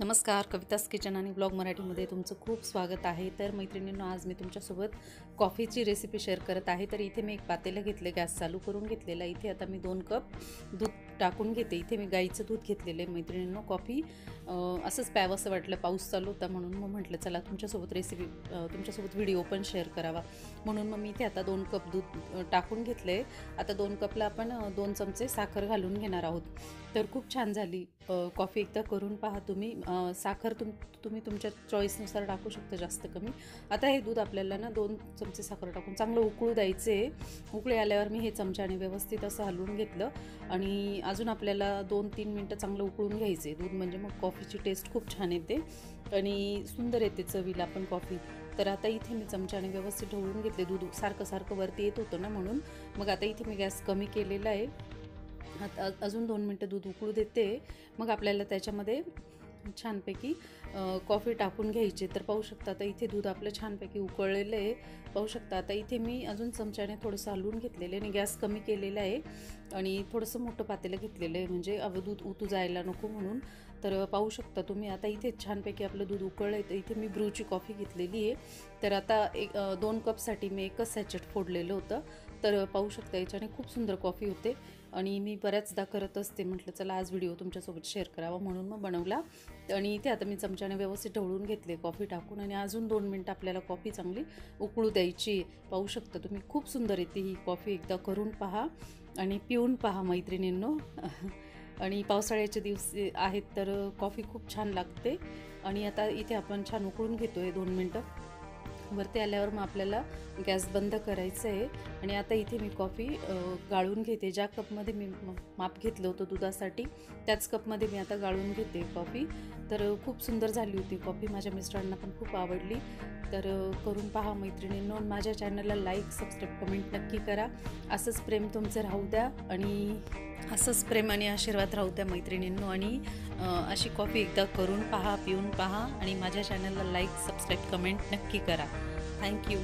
नमस्कार, कवितास किचन आणि ब्लॉग मराठीमध्ये तुमचं खूप स्वागत आहे। तर मैत्रिणींनो, आज मी तुमच्यासोबत कॉफीची रेसिपी शेअर करत आहे। तर इथे मी एक पातेलं घेतले, गॅस चालू करून घेतलेला। इथे आता मी 2 कप दूध टाकून घेते। इथे मी गाईचं दूध घेतलेलं आहे। मैत्रिणींनो, कॉफी असंच प्यावंसं वाटलं, पाऊस चालू होता म्हणून मग म्हटलं चला तुमच्यासोबत तुमच्यासोबत व्हिडिओ पण शेअर करावा, म्हणून मग मी इथे आता 2 कप दूध टाकून घेतले। आता 2 कपला आपण 2 चमचे साखर घालून घेणार आहोत। तर खूप छान झाली कॉफी, एकदा करून पहा तुम्ही। साखर तुम्ही तुमच्या चॉईसनुसार टाकू शकता, जास्त कमी। आता हे दूध आपल्याला ना 2 चमचे साखर टाकून चांगलं उकळू द्यायचे। उकळी आल्यावर मी हे चमच्याने व्यवस्थित असं हलवून घेतलं आणि अजून आपल्याला 2-3 मिनटं चांगलं उकळून घ्यायचे दूध, म्हणजे मग कॉफीची टेस्ट खूप छान येते आणि सुंदर येते चवीला पण कॉफी। तर आता इथे मी चमच्याने व्यवस्थित ढवळून घेतले। दूध सारखं वरती येत होतं ना, म्हणून मग आता इथे मी गॅस कमी केलेला आहे। आता अजून 2 मिनटं दूध उकळू देते। मग आपल्याला त्याच्यामध्ये छानपैकी कॉफी टाकून घ्यायची। तर पाहू शकता आता इथे दूध आपलं छानपैकी उकळलेलं आहे, पाहू शकता। आता इथे मी अजून चमच्याने थोडंसं हलवून घेतलेलं आहे आणि गॅस कमी केलेला आहे आणि थोडंसं मोठं पातेलं घेतलेलं आहे, म्हणजे दूध उतू जायला नको म्हणून। तर पाहू शकता तुम्ही, आता इथे छानपैकी आपलं दूध उकळलं आहे। तर इथे मी ब्रूची कॉफी घेतलेली आहे। तर आता 2 कपसाठी मी एकच सॅचेट फोडलेलं होतं। तर पाहू शकता याच्याने खूप सुंदर कॉफी होते आणि मी बऱ्याचदा करत असते। म्हटलं चला आज व्हिडिओ तुमच्यासोबत शेअर करावा म्हणून मग बनवला। आणि इथे आता मी चमच्याने व्यवस्थित ढवळून घेतले कॉफी टाकून आणि अजून 2 मिनटं आपल्याला कॉफी चांगली उकळू द्यायची। पाहू शकता तुम्ही, खूप सुंदर येते ही कॉफी, एकदा करून पहा आणि पिऊन पहा मैत्रिणींनो। आणि पावसाळ्याचे दिवस आहेत तर कॉफी खूप छान लागते। आणि आता इथे आपण छान उकळून घेतो आहे 2 मिनटं। वरती आल्यावर मग आपल्याला गॅस बंद करायचं आहे आणि आता इथे मी कॉफी गाळून घेते। ज्या कपमध्ये मी माप घेतलं होतं दुधासाठी, त्याच कपमध्ये मी आता गाळून घेते कॉफी। तर खूप सुंदर झाली होती कॉफी, माझ्या मिस्टरांना पण खूप आवडली। तर करून पहा मैत्रिणींनो। माझ्या चॅनलला लाईक, सबस्क्राईब, कमेंट नक्की करा। असंच प्रेम तुमचं राहू द्या आणि असंच प्रेम आणि आशीर्वाद राहू द्या मैत्रिणींनो। आणि अशी कॉफी एकदा करून पहा, पिऊन पहा आणि माझ्या चॅनलला लाईक, सबस्क्राईब, कमेंट नक्की करा। थँक्यू।